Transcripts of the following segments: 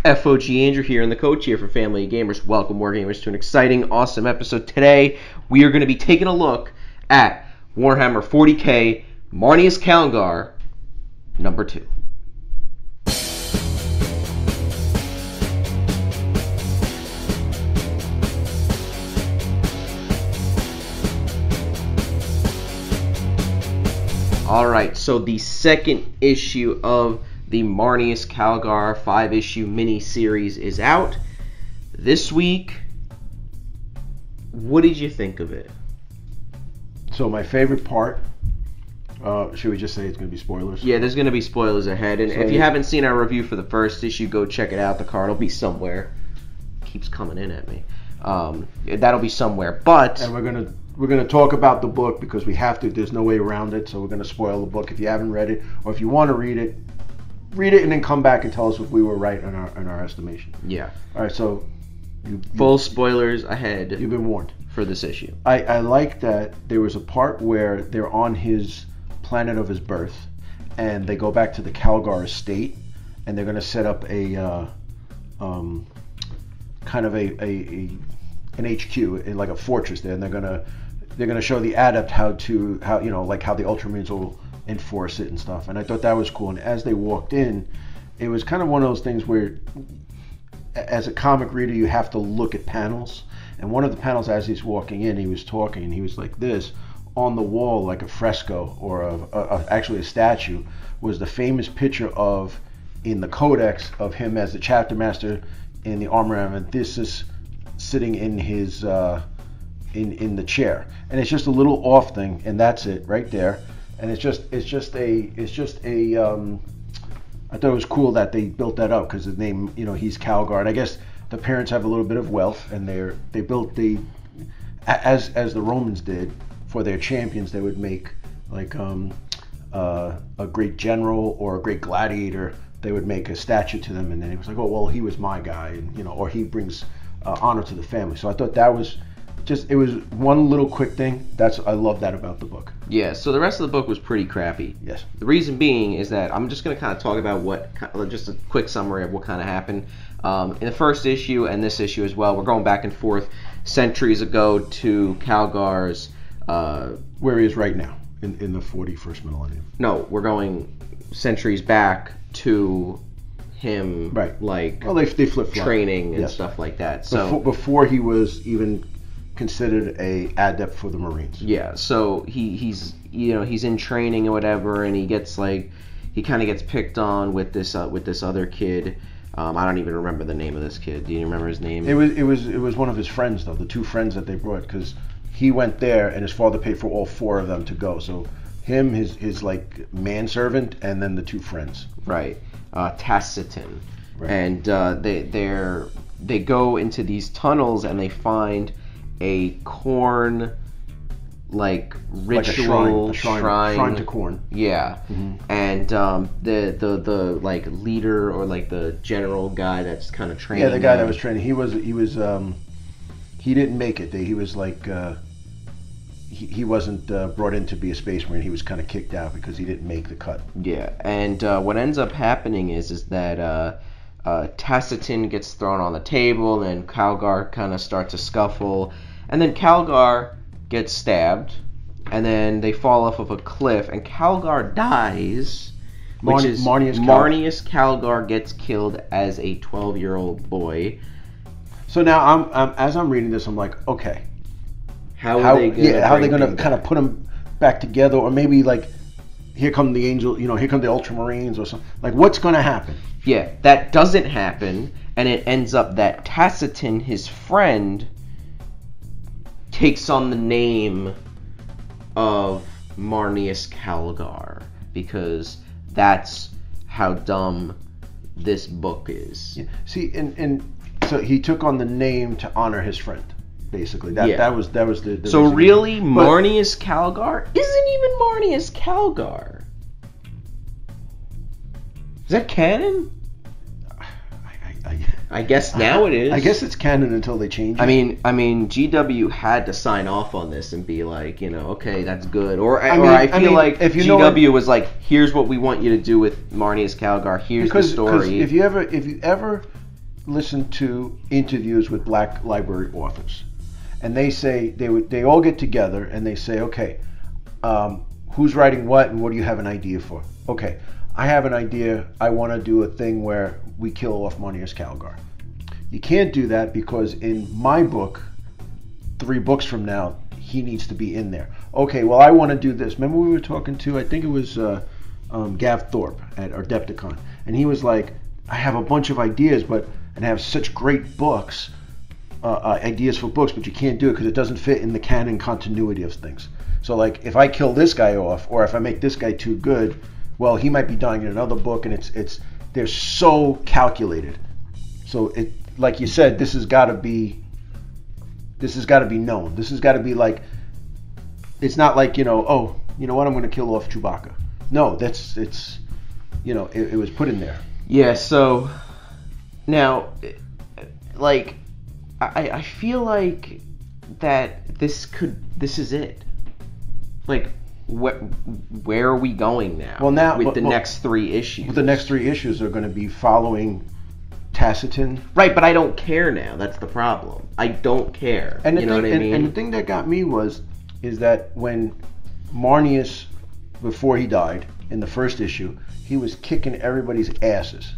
FOG Andrew here, and the coach here for Family of Gamers. Welcome, Wargamers, to an exciting, awesome episode. Today, we are going to be taking a look at Warhammer 40k Marneus Calgar, number 2. Alright, so the second issue of the Marneus Calgar 5-issue mini-series is out this week. What did you think of it? So my favorite part, should we just say it's going to be spoilers? Yeah, there's going to be spoilers ahead. And if you haven't seen our review for the first issue, go check it out. The card will be somewhere. Keeps coming in at me. That'll be somewhere. But... And we're gonna talk about the book because we have to. There's no way around it. So we're gonna spoil the book if you haven't read it, or if you want to read it, and then come back and tell us if we were right in our estimation. Yeah. All right. So full spoilers ahead. You've been warned for this issue. I like that there was a part where they're on his planet of his birth, and they go back to the Calgar estate, and they're gonna set up a kind of an HQ, like a fortress there, and they're gonna show the adept how the Ultramarines will enforce it and stuff. And I thought that was cool. And as they walked in, it was kind of one of those things where, as a comic reader, you have to look at panels. And one of the panels, as he's walking in, he was talking, and he was like this. On the wall, like a fresco or actually a statue, was the famous picture in the Codex of him as the chapter master in the armor. And this is sitting in his in the chair, and it's just a little off thing, and that's it right there. And it's just a I thought it was cool that they built that up because his name, he's Calgar, and I guess the parents have a little bit of wealth, and they built as the Romans did for their champions. They would make like a great general or a great gladiator. They would make a statue to them, and then he was like, oh well, he was my guy, and or he brings honor to the family. So I thought that was it was one little quick thing. I love that about the book. Yeah, so the rest of the book was pretty crappy. Yes. The reason being is that I'm just going to kind of talk about just a quick summary of what kind of happened. In the first issue and this issue as well, we're going back and forth centuries ago to Calgar's... where he is right now, in the 41st millennium. No, we're going centuries back to him, right? Like, well, they flip-flop training and stuff like that. So before he was even considered a adept for the Marines. Yeah, so he's in training or whatever, and he kind of gets picked on with this other kid. I don't even remember the name of this kid. Do you remember his name? It was one of his friends, though, the two friends that they brought, because he went there and his father paid for all 4 of them to go. So him, his like manservant, and then the 2 friends. Right. Taciturn. Right. And they go into these tunnels and they find a corn ritual, like a shrine to corn. Yeah. Mm-hmm. And the like leader or like the general guy that's kind of training. Yeah, the guy that was training. He didn't make it. He was like he wasn't brought in to be a space marine. He was kind of kicked out because he didn't make the cut. Yeah, and what ends up happening is that Taciturn gets thrown on the table, and Calgar kind of starts a scuffle, and then Calgar gets stabbed, and then they fall off of a cliff, and Calgar dies, which is Marneus Calgar gets killed as a 12-year-old boy. So now as I'm reading this, I'm like, okay, how are they going to kind of put them back together, or maybe like here come the angel, here come the Ultramarines or something. Like, what's going to happen? Yeah, that doesn't happen, and it ends up that Taciturn, his friend, takes on the name of Marneus Calgar, because that's how dumb this book is. Yeah. See, and so he took on the name to honor his friend, basically. That was the so really, Marneus Calgar isn't even Marneus Calgar. Is that canon? I guess now it is. I guess it's canon until they change it. I mean, GW had to sign off on this and be like, okay, that's good. I feel like if GW was like, here's what we want you to do with Marneus Calgar. Here's the story. Because if you ever listen to interviews with Black library authors, and they say they all get together and they say, okay, who's writing what and what do you have an idea for? Okay, I have an idea. I want to do a thing where we kill off Marneus Calgar. You can't do that because in my book, 3 books from now, he needs to be in there. Okay, well, I want to do this. Remember we were talking to, I think it was Gav Thorpe at Adepticon, and he was like, I have a bunch of ideas, and I have such great books, ideas for books, but you can't do it because it doesn't fit in the canon continuity of things. So like, if I kill this guy off, or if I make this guy too good, well, he might be dying in another book, and they're so calculated. So it, like you said, this has got to be known. This has got to be like, it's not like, oh, you know what, I'm going to kill off Chewbacca. No, it was put in there. Yeah, so now, like, I feel like that this is it. Like, where are we going now? Well, now with the next 3 issues. The next 3 issues are going to be following Tacitus. Right, but I don't care now. That's the problem. I don't care. And you know what I mean? And the thing that got me is that when Marneus, before he died in the first issue, he was kicking everybody's asses,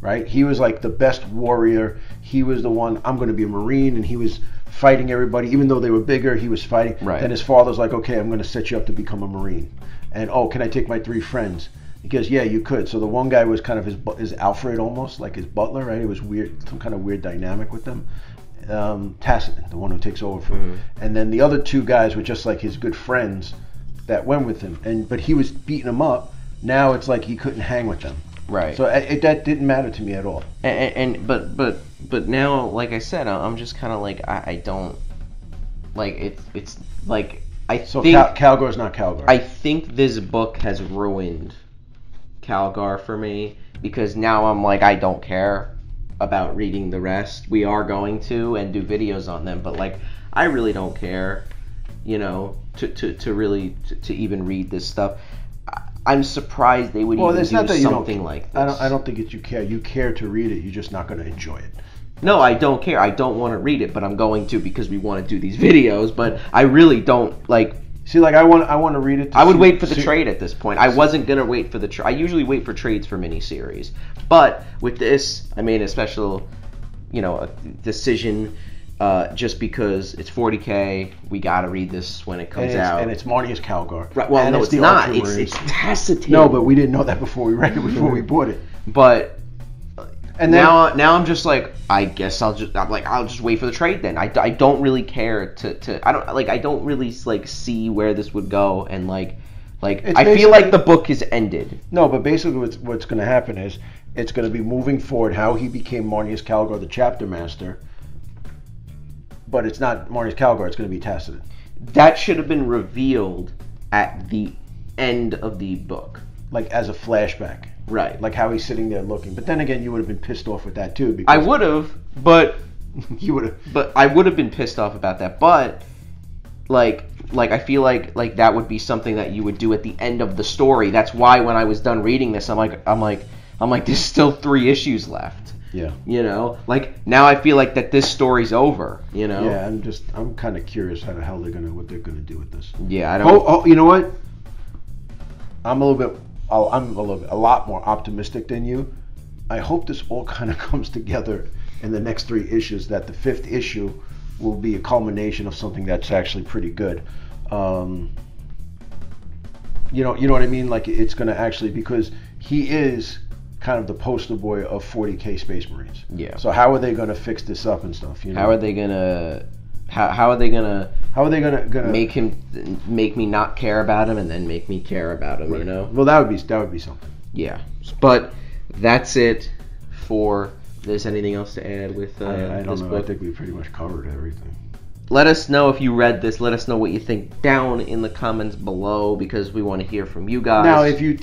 right? He was like the best warrior. He was the one, I'm going to be a Marine, and he was fighting everybody. Even though they were bigger, he was fighting. Right. Then his father's like, okay, I'm going to set you up to become a Marine. And, oh, can I take my 3 friends? He goes, yeah, you could. So the one guy was kind of his Alfred, almost, like his butler, right? It was weird, some kind of weird dynamic with them. Tacitus, the one who takes over for him. And then the other 2 guys were just like his good friends that went with him. But he was beating them up. Now it's like he couldn't hang with them. Right. So that didn't matter to me at all. But now, like I said, I'm just kind of like, I don't like it's like I so think Calgar's not Calgar. I think this book has ruined Calgar for me, because now I'm like, I don't care about reading the rest. We are going to and do videos on them, but like, I really don't care, to really even read this stuff. I'm surprised they would even do something like this. I don't think it's you care. You care to read it. You're just not going to enjoy it. No, I don't care. I don't want to read it, but I'm going to because we want to do these videos. But I really don't like. See, like I want to read it. I would wait for the trade at this point. I wasn't gonna wait for the trade. I usually wait for trades for miniseries, but with this, I made a special, a decision. Just because it's 40K, we gotta read this when it comes out. And it's Marneus Calgar. Right, well, no, it's not. It's Tacitus. No, but we didn't know that before we read it, before we bought it. But and now I'm just like, I guess I'll just wait for the trade then. I don't really care I don't really like see where this would go, and like I feel like the book is ended. No, but basically what's going to happen is it's going to be moving forward how he became Marneus Calgar, the chapter master. But it's not Marneus Calgar, it's going to be Tacitus. That should have been revealed at the end of the book. Like as a flashback. Right. Like how he's sitting there looking. But then again, you would have been pissed off with that too. Because I would have, but... you would have. But I would have been pissed off about that. But, like I feel like that would be something that you would do at the end of the story. That's why when I was done reading this, I'm like, there's still 3 issues left. Yeah. Like now I feel like that this story's over. Yeah, I'm kind of curious what they're gonna do with this. Yeah, I don't. Oh, you know what? I'm a lot more optimistic than you. I hope this all kind of comes together in the next 3 issues. That the 5th issue will be a culmination of something that's actually pretty good. You know what I mean? Like it's gonna actually, because he is kind of the poster boy of 40K Space Marines. Yeah. So how are they going to fix this up and stuff? How are they gonna make me not care about him and then make me care about him? Right. Well, that would be something. Yeah. But that's it for this. Anything else to add with I don't this know. book? I think we pretty much covered everything. Let us know if you read this. Let us know what you think down in the comments below, because we want to hear from you guys. Now, if you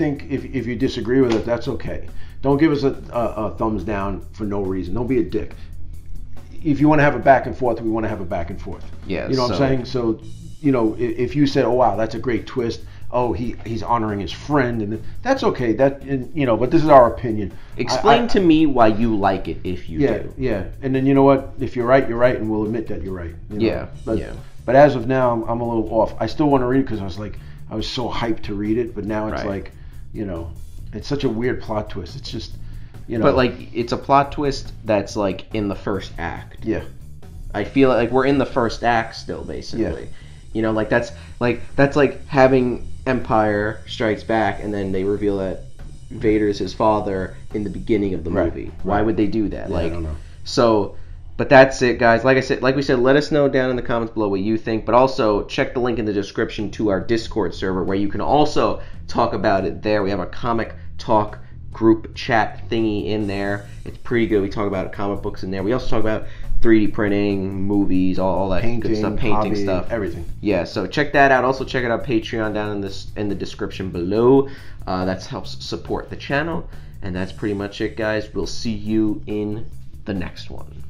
disagree with it, that's okay. Don't give us a thumbs down for no reason. Don't be a dick. If you want to have a back and forth, we want to have a back and forth. Yeah. You know what I'm saying? So, if you said, oh, wow, that's a great twist, oh, he's honoring his friend, and that's okay. But this is our opinion. Explain to me why you like it if you do. Yeah, and then you know what? If you're right, you're right, and we'll admit that you're right. But as of now, I'm a little off. I still want to read it because I was so hyped to read it, but now it's like, it's such a weird plot twist. It's just, But like, it's a plot twist that's like in the first act. Yeah. I feel like we're in the first act still, basically. Yeah. That's like having Empire Strikes Back, and then they reveal that Vader's his father in the beginning of the movie. Why would they do that? Yeah, I don't know. So, but that's it, guys. Like we said, let us know down in the comments below what you think. But also check the link in the description to our Discord server, where you can also talk about it there. We have a comic talk group chat thingy in there. It's pretty good. We talk about comic books in there. We also talk about 3D printing, movies, all that good stuff, painting hobby, stuff, everything. Yeah, so check that out. Also check out Patreon down in the description below. That helps support the channel. And that's pretty much it, guys. We'll see you in the next one.